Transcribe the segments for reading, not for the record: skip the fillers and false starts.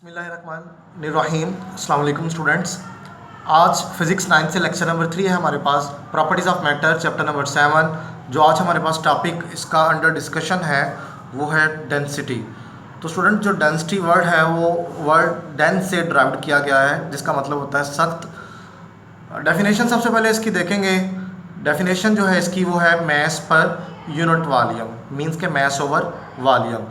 बिस्मिल्लाहिर्रहमानिर्रहीम। अस्सलाम वालेकुम स्टूडेंट्स। आज फिज़िक्स 9 से लेक्चर नंबर 3 है हमारे पास, properties of matter chapter number 7। जो आज हमारे पास टॉपिक इसका अंडर डिस्कशन है वो है डेंसिटी। तो स्टूडेंट, जो डेंसिटी वर्ड है वो वर्ड डेंस से ड्राइव्ड किया गया है, जिसका मतलब होता है सख्त। डेफिनेशन सबसे पहले इसकी देखेंगे। डेफिनेशन जो है इसकी वो है mass per unit volume, means के मैस ओवर वॉल्यूम।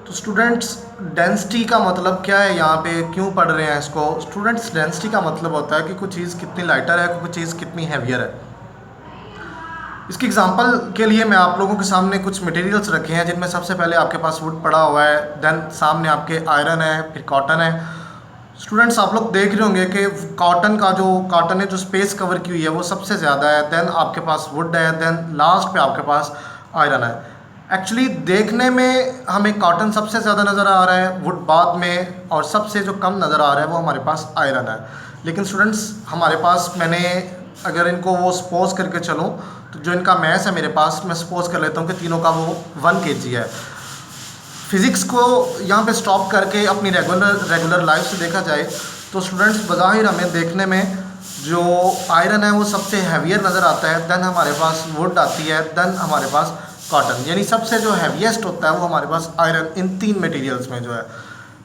तो स्टूडेंट्स, डेंसिटी का मतलब क्या है, यहाँ पे क्यों पढ़ रहे हैं इसको? स्टूडेंट्स, डेंसिटी का मतलब होता है कि कुछ चीज़ कितनी लाइटर है, कुछ चीज़ कितनी हैवियर है। इसकी एग्जांपल के लिए मैं आप लोगों के सामने कुछ मटेरियल्स रखे हैं, जिनमें सबसे पहले आपके पास वुड पड़ा हुआ है, देन सामने आपके आयरन है, फिर कॉटन है। स्टूडेंट्स, आप लोग देख रहे होंगे कि कॉटन है जो स्पेस कवर की हुई है वो सबसे ज़्यादा है, देन आपके पास वुड है, देन लास्ट पे आपके पास आयरन है। एक्चुअली देखने में हमें कॉटन सबसे ज़्यादा नज़र आ रहा है, वुड बाद में, और सबसे जो कम नज़र आ रहा है वो हमारे पास आयरन है। लेकिन स्टूडेंट्स, हमारे पास, मैंने अगर इनको वो सपोज करके चलूँ तो जो इनका मैस है मेरे पास, मैं सपोज कर लेता हूँ कि तीनों का वो 1 kg है। फिज़िक्स को यहाँ पे स्टॉप करके अपनी रेगुलर लाइफ से देखा जाए तो स्टूडेंट्स, बज़ाहिर हमें देखने में जो आयरन है वो सबसे हैवियर नज़र आता है, देन हमारे पास वुड आती है, देन हमारे पास कॉटन, यानी सबसे जो हैवीएस्ट होता है वो हमारे पास आयरन, इन 3 मटेरियल्स में जो है।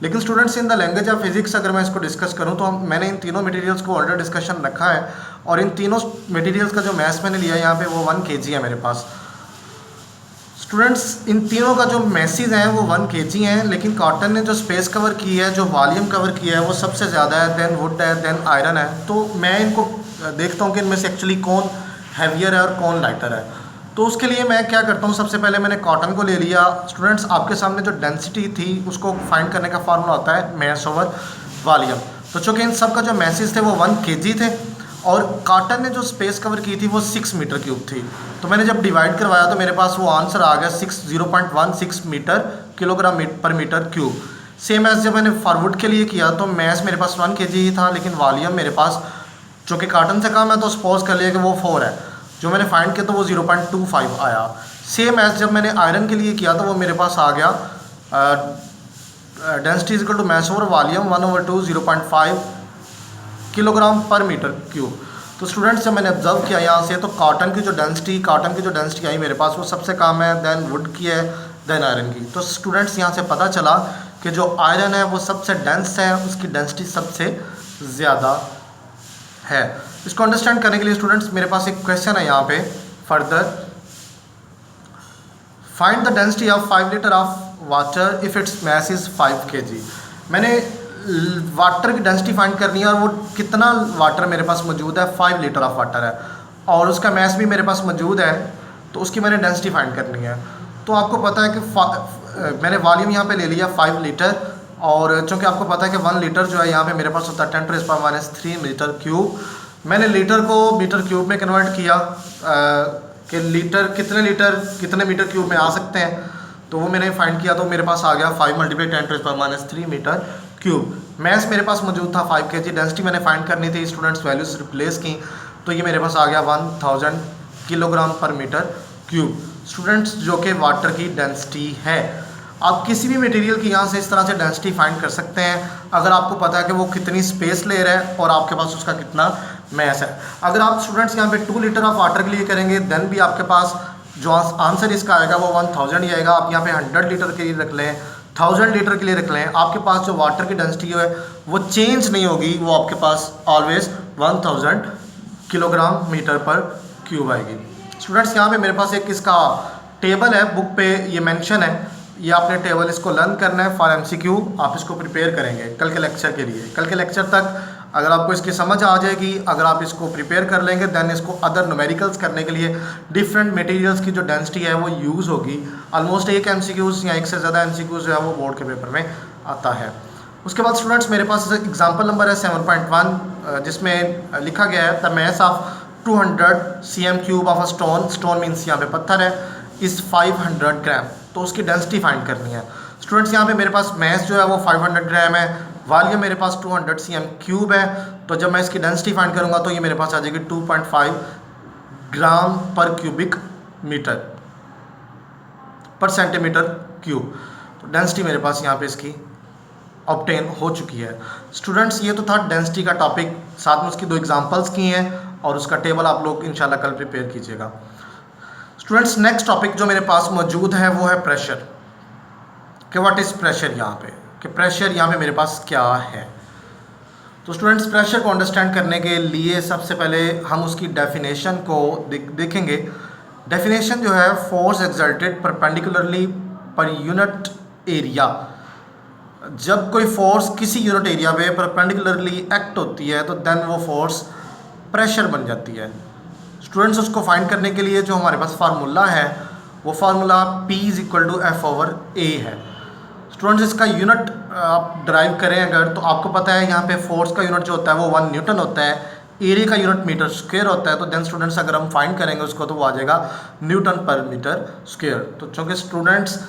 लेकिन students, in the language of physics अगर मैं इसको डिस्कस करूं तो मैंने इन तीनों मटेरियल्स को अंडर डिस्कशन रखा है, और इन तीनों मटेरियल्स का जो मैस मैंने लिया है यहाँ पे वो 1 kg है मेरे पास। स्टूडेंट्स, इन तीनों का जो मैसेज है वो 1 kg हैं, लेकिन कॉटन ने जो स्पेस कवर की है, जो वॉल्यूम कवर किया है वो सबसे ज़्यादा है, देन वुड है, देन आयरन है। तो मैं इनको देखता हूँ कि इनमें से एक्चुअली कौन हैवियर है और कौन लाइटर है। तो उसके लिए मैं क्या करता हूँ, सबसे पहले मैंने कॉटन को ले लिया। स्टूडेंट्स, आपके सामने जो डेंसिटी थी उसको फाइंड करने का फार्मूला होता है मैस ओवर वॉल्यूम। तो चूँकि इन सब का जो मैसेज थे वो 1 kg थे, और कॉटन ने जो स्पेस कवर की थी वो 6 मीटर क्यूब थी। तो मैंने जब डिवाइड करवाया तो मेरे पास वो आंसर आ गया 0.16 metre kilogram per metre cube. Same as जब मैंने फॉरवुड के लिए किया तो मैस मेरे पास 1 kg ही था, लेकिन वॉल्यूम मेरे पास जो कि कॉटन से कम है तो सपोज कर लिया कि वो 4 है। जो मैंने फाइंड किया तो वो 0.25 आया। सेम एज जब मैंने आयरन के लिए किया तो वो मेरे पास आ गया density is equal to mass over volume 1/2 0.5 kilogram per metre cube. तो स्टूडेंट्स, जब मैंने ऑब्जर्व किया यहाँ से तो कॉटन की जो डेंसिटी आई मेरे पास वो सबसे कम है, देन वुड की है, देन आयरन की। तो स्टूडेंट्स, यहाँ से पता चला कि जो आयरन है वो सबसे डेंस है, उसकी डेंसिटी सबसे ज़्यादा है। इसको अंडरस्टैंड करने के लिए स्टूडेंट्स, मेरे पास एक क्वेश्चन है यहाँ पे further. Find the density of 5 litre of water if it's mass is 5 kg। मैंने वाटर की डेंसिटी फाइंड करनी है, और वो कितना वाटर मेरे पास मौजूद है, 5 लीटर ऑफ वाटर है, और उसका मैस भी मेरे पास मौजूद है, तो उसकी मैंने डेंसिटी फाइंड करनी है। तो आपको पता है कि मैंने वॉल्यूम यहाँ पे ले लिया 5 लीटर, और चूँकि आपको पता है कि 1 लीटर जो है यहाँ पे मेरे पास होता है 10⁻³ मीटर क्यूब। मैंने लीटर को मीटर क्यूब में कन्वर्ट किया कि लीटर कितने मीटर क्यूब में आ सकते हैं, तो वो मैंने फाइंड किया तो मेरे पास आ गया 5 × 10⁻³ मीटर क्यूब। मैस मेरे पास मौजूद था 5 kg। डेंसिटी मैंने फाइंड करनी थी, स्टूडेंट्स वैल्यूज रिप्लेस की, तो ये मेरे पास आ गया 1000 kilogram per metre cube, students, जो कि वाटर की डेंसिटी है। आप किसी भी मटेरियल की यहाँ से इस तरह से डेंसिटी फाइंड कर सकते हैं, अगर आपको पता है कि वो कितनी स्पेस ले रहा है और आपके पास उसका कितना मैस है। अगर आप स्टूडेंट्स यहाँ पे 2 लीटर ऑफ वाटर के लिए करेंगे, देन भी आपके पास जो आंसर इसका आएगा वो 1000 ही आएगा। आप यहाँ पे 100 लीटर के लिए रख लें, 1000 लीटर के लिए रख लें, आपके पास जो वाटर की डेंसिटी है वो चेंज नहीं होगी, वो आपके पास ऑलवेज 1000 किलोग्राम मीटर पर क्यूब आएगी। स्टूडेंट्स, यहाँ पे मेरे पास एक इसका टेबल है, बुक पे ये मेंशन है, ये आपने टेबल इसको लर्न करना है फॉर MCQ। आप इसको प्रिपेयर करेंगे कल के लेक्चर के लिए। कल के लेक्चर तक अगर आपको इसकी समझ आ जाएगी, अगर आप इसको प्रिपेयर कर लेंगे, देन इसको अदर न्यूमेरिकल्स करने के लिए डिफरेंट मटेरियल्स की जो डेंसिटी है वो यूज़ होगी। ऑलमोस्ट एक MCQs या एक से ज़्यादा MCQs जो है वो बोर्ड के पेपर में आता है। उसके बाद स्टूडेंट्स, मेरे पास एग्जाम्पल नंबर है 7.1, जिसमें लिखा गया है the mass of 200 cm³ of a stone means यहाँ पे पत्थर है, इज़ 500 ग्राम। तो उसकी डेंसिटी फाइंड करनी है। स्टूडेंट्स, यहाँ पे मेरे पास मैस जो है वो 500 ग्राम है, वॉल्यूम मेरे पास 200 cm³ है, तो जब मैं इसकी डेंसिटी फाइंड करूँगा तो ये मेरे पास आ जाएगी 2.5 ग्राम पर क्यूबिक मीटर पर सेंटीमीटर क्यूब। तो डेंसिटी मेरे पास यहाँ पे इसकी ऑब्टेन हो चुकी है। स्टूडेंट्स ये तो था डेंसिटी का टॉपिक, साथ में उसकी 2 एग्जांपल्स की हैं और उसका टेबल आप लोग इंशाल्लाह कल प्रिपेयर कीजिएगा। स्टूडेंट्स नेक्स्ट टॉपिक जो मेरे पास मौजूद है वो है प्रेशर, कि व्हाट इज़ प्रेशर, यहाँ पे कि प्रेशर यहाँ पे मेरे पास क्या है। तो स्टूडेंट्स प्रेशर को अंडरस्टैंड करने के लिए सबसे पहले हम उसकी डेफिनेशन को देखेंगे। डेफिनेशन जो है, force exerted perpendicularly per unit area. जब कोई फोर्स किसी यूनिट एरिया पे परपेंडिकुलरली एक्ट होती है तो देन वो फोर्स प्रेशर बन जाती है। स्टूडेंट्स उसको फाइंड करने के लिए जो हमारे पास फार्मूला है वो फार्मूला P = F/A है। स्टूडेंट्स इसका यूनिट आप ड्राइव करें अगर, तो आपको पता है यहाँ पे फोर्स का यूनिट जो होता है वो 1 न्यूटन होता है, एरिया का यूनिट मीटर स्क्वायर होता है। तो देन स्टूडेंट्स अगर हम फाइंड करेंगे उसको तो वो आ जाएगा न्यूटन पर मीटर स्क्वायर। तो चूँकि स्टूडेंट्स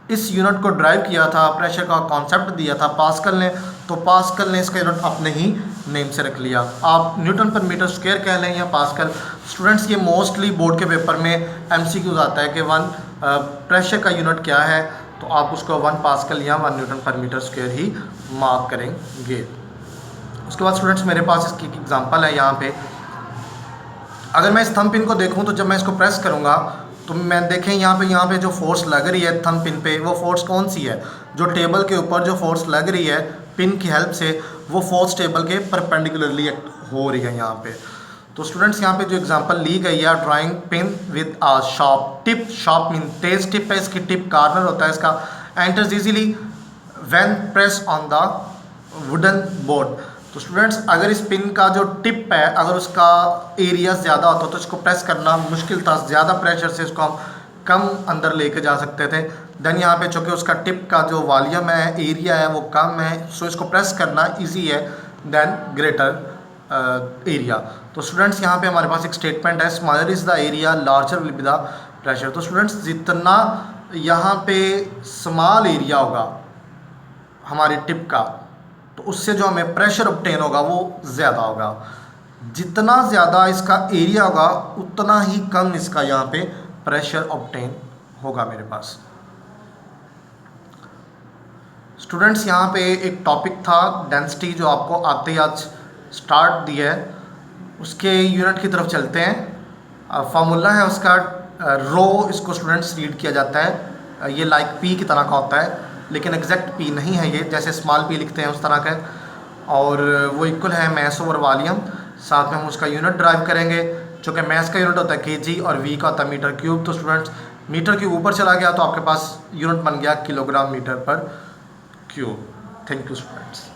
इस यूनिट को ड्राइव किया था, प्रेशर का कॉन्सेप्ट दिया था पास्कल ने, तो पास्कल ने इसका यूनिट अपने ही नेम से रख लिया। आप न्यूटन पर मीटर स्क्वायर कह लें या पास्कल। स्टूडेंट्स ये मोस्टली बोर्ड के पेपर में MCQ आता है कि प्रेशर का यूनिट क्या है, तो आप उसको 1 पास्कल या 1 न्यूटन पर मीटर स्क्वायर ही मार्क करेंगे। उसके बाद स्टूडेंट्स मेरे पास इसकी एग्जांपल है यहाँ पे। अगर मैं इस थंब पिन को देखूँ तो जब मैं इसको प्रेस करूँगा तो मैं देखें यहाँ पे जो फोर्स लग रही है थंब पिन पे, वो फोर्स कौन सी है? जो टेबल के ऊपर जो फोर्स लग रही है पिन की हेल्प से, वो फोर्स टेबल के परपेंडिकुलरली एक्ट हो रही है यहाँ पे। तो स्टूडेंट्स यहाँ पे जो एग्जांपल ली गई है, drawing pin with a sharp tip. Sharp mean Tej tip है, इसकी टिप कार्नर होता है इसका, enters easily when press on the wooden board. तो स्टूडेंट्स अगर इस पिन का जो टिप है अगर उसका एरिया ज़्यादा होता तो इसको प्रेस करना मुश्किल था, ज़्यादा प्रेशर से इसको हम कम अंदर लेके जा सकते थे। देन यहाँ पे चूँकि उसका टिप का जो वॉल्यूम है, एरिया है, वो कम है, सो इसको प्रेस करना ईजी है देन ग्रेटर एरिया। तो स्टूडेंट्स यहाँ पे हमारे पास एक स्टेटमेंट है, smaller is the area larger will be the pressure. तो स्टूडेंट्स जितना यहाँ पे स्मॉल एरिया होगा हमारी टिप का, तो उससे जो हमें प्रेशर ऑब्टेन होगा वो ज़्यादा होगा। जितना ज़्यादा इसका एरिया होगा उतना ही कम इसका यहाँ पे प्रेशर ऑब्टेन होगा मेरे पास। स्टूडेंट्स यहाँ पे एक टॉपिक था डेंसिटी, जो आपको आते ही आज स्टार्ट दिया है, उसके यूनिट की तरफ चलते हैं। फार्मूला है उसका रो, इसको स्टूडेंट्स रीड किया जाता है, ये लाइक पी की तरह का होता है, लेकिन एग्जैक्ट पी नहीं है ये, जैसे स्मॉल पी लिखते हैं उस तरह का, और वो इक्वल है मैस ओवर वॉल्यूम। साथ में हम उसका यूनिट ड्राइव करेंगे, चूँकि मैस का यूनिट होता है kg और वी का होता है मीटर क्यूब। तो स्टूडेंट्स मीटर क्यूब ऊपर चला गया तो आपके पास यूनिट बन गया किलोग्राम मीटर पर क्यूब। Thank you students.